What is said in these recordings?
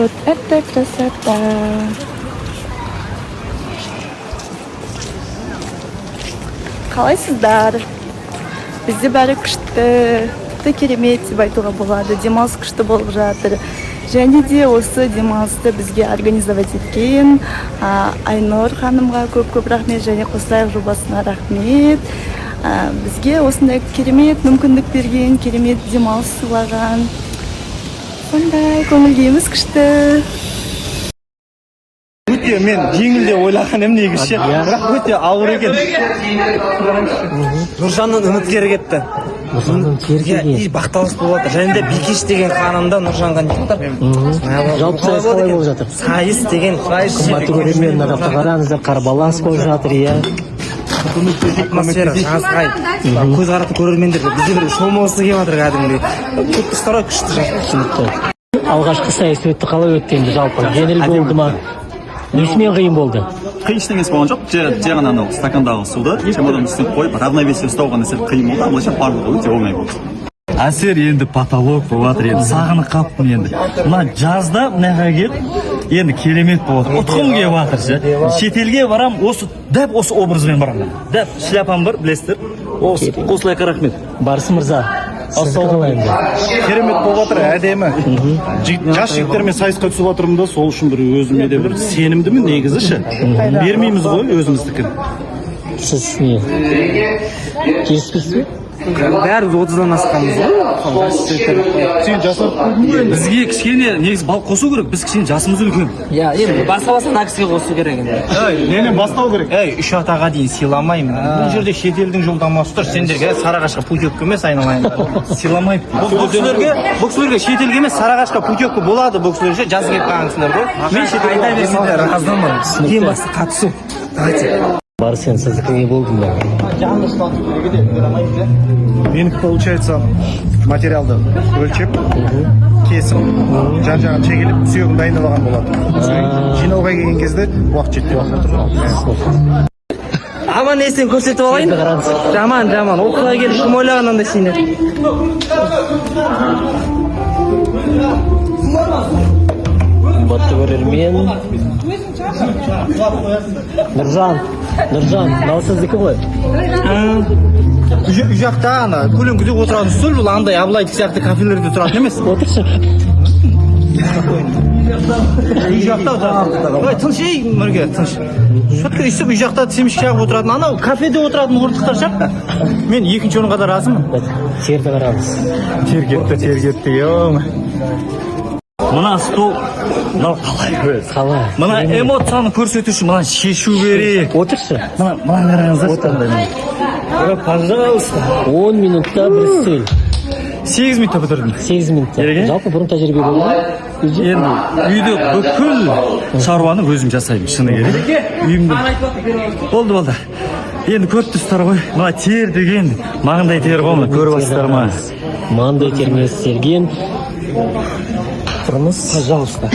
Вот это красота. Қалайсыздар? Бізде бәрі күшті, тіпті керемет деп айтуға болады. Демалыс күшті болып жатыр. Және де осы демалысты бізге организовать еткен Айнұр ханымға көп рахмет, және Қосылайық жобасына рахмет. Бізге осындай керемет мүмкіндік берген, керемет демалыс сыйлаған. Сондай көңіл-күйіміз күшті. Өте мен жеңіл деп ойлаған едім негізі, бірақ өте ауыр екен. Нұржанның үміткері кетті. Нұржанның үміткері бақталыс болып жатыр. Және де Бикеш деген ханымда Нұржанға не жатыр? Жалпы сайыс қалай болып жатыр? Сайыс деген қымбатты көрермен, нарақты қараңыздар, қарбалас болып жатыр, иә. Атмосфера жазғай. Көз қаратып көрермендер бізде бір шоу-моусы келіп жатыр кәдімгідей. Күшті жатыр. Алғашқы сайыс өтті, қалай өтті енді жалпы? Жеңіл болды ма? Несімен қиын болды? Қиын ештеңесі болған жоқ. Жай ғана анау стакандағы суды шамадан үстіне қойып, равновесие ұстауға нәрсе қиын болды, былайша барлығы өте оңай болды. Әсер енді потолок болып жатыр, енді сағынып қалыппын енді. Мына жазда мынаға келіп, енді керемет болады. Ұтқым келіп жатыр. Шетелге барам, дәп осы образбен барам. Дәп шляпам бар, білесіздер. Қосылайыққа рахмет. Барсы мырза, ассалаумағалейкум. Керемет болып жатыр, әдемі. Жас жігіттермен сайысқа түсіп жатырмын да, сол үшін бір өзіме де бір сенімдімін негізі ше. Бермейміз ғой өзіміздікін. Сіз не? Келіспейсіз бе? Бәрі 30-дан асқанбыз ғой. Сен жасап Бізге кішкене негіз бал қосу керек, біз кішкене жасымыз үлкен. Я, енді басқа мына кісіге қосу керек енді. Нені бастау керек? 3 атаға дейін сыйламаймын. Бұл жерде шетелдің жолдамасы тұр. Сендерге Сарыағашқа путевка емес айналайын. Сыйламайды. Бұл кісілерге шетелге емес Сарыағашқа путевка болады, бұл кісілерге жаз келіп қалған кісілер ғой. Мен шетелге айта берсеңдер разданмын. Ең басты қатысу. Давайте. Барсен, сіздікі не болды ма? Менікі получается материалды өлчеп, кесіп, жан-жағын шегелеп, сүйегін дайындап алған болады. Жинауға келген кезде уақыт жетті. Аман есен көрсетіп алайын. Жаман. Оқуға келіп кім ойлағаннан да сені. Қымбатты көрермен. Нұржан, мынау сіздікі ғой? Үй жақта ана көлеңкеде отыратын стөл, бұл андай Абылайдық сияқты кафелерде тұратын емес. Отыршы. Үй жақта отыратын. Тыныш ей, Мөрге, тыныш. Шөтке үйсіп, үй жақта семішке ағып отыратын, анау кафеде отыратын орындықтар шақ. Мен екінші орынға да разымын. Терді қараңыз. Тер кетті, ем. Мына стол, мынау қалай? Мына эмоцияны көрсетуші, мына шешу керек. Отыршы. Мына қараңыздар. Пожалуйста. 10 минутта бір стөл. 8 минутта бітірдім. 8 минутта. Жалпы бұрын тәжірибе болды ма? Енді үйде бүкіл шаруаны өзім жасаймын, шыны керек. Үйімді. Болды. Енді көріп тұрсыздар ғой. Мына тер деген, маңдай тер ғой, көріп тұрсыздар ма? Маңдай термен істелген. Тұрмыз. Пожалуйста.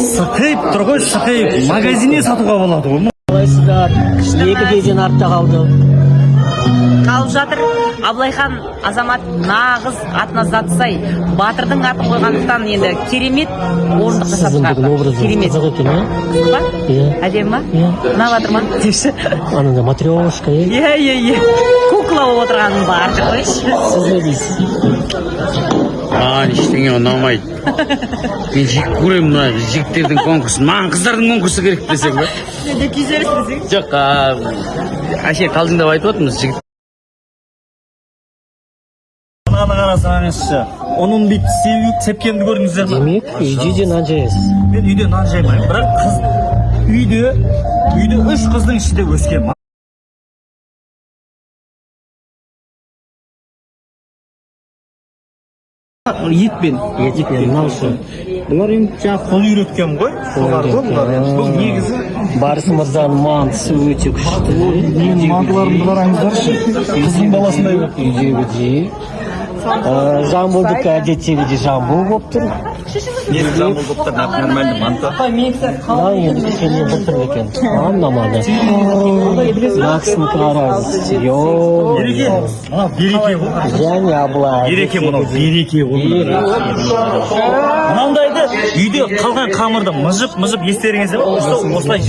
Сықайып тұр ғой, сықайып. Магазинне сатуға болады ғой. Қалайсыздар? Екі кезең артта қалды. Қалып жатыр. Абылайхан азамат нағыз атына заты сай. Батырдың атын қойғандықтан енді керемет орындық жасап шығарды. Керемет. Қызық екен, Қызық ба? Әдемі ма? Мына батыр ма? Депші. Анында матрешка, Е. Кукла болып отырғанын барды қойшы. Сіз не дейсіз? Ештеңе ұнамайды. Мен жек көремін мына жігіттердің конкурсын. Маған қыздардың конкурсы керек десең ба? Сенде күйзеріс десең? Жоқ, әше қалдың деп айтып отырмыз жігіт. Мынаны қарасаңызшы, оның бүйтіп сепкенді көрдіңіздер ме? Демек, үйде де нан жайасыз. Мен үйде нан жаймаймын, бірақ үйде 3 қыздың ішінде өскен. Етпен, мынаушы. бұлар енді жаңа қол үйреткен ғой, солар ғой бұлар. Бұл негізі Барсы мырзаның мантысы өте күшті. менің мантыларымды қараңыздаршы, қыздың баласындай Үйдегі де. Жамбылдікі әдеттегі де жамбыл болып тұр. Несі жамбыл болып тұр, нормальный манты. Lan енді сенен былтыр екен. Аннамады. Нақсын қараңыз. Йооо. Береке. Мына береке ғой. Және абылай. Береке мынау береке ғой. Мынандайды үйде қалған қамырды мыжып естеріңізде бар. Осылай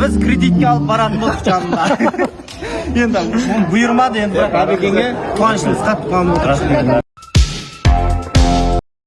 біз кредитке алып баратын болдық жанында. Енді бұйырмады енді, Әбекеңе қуанышымыз қатты қуанып отырады.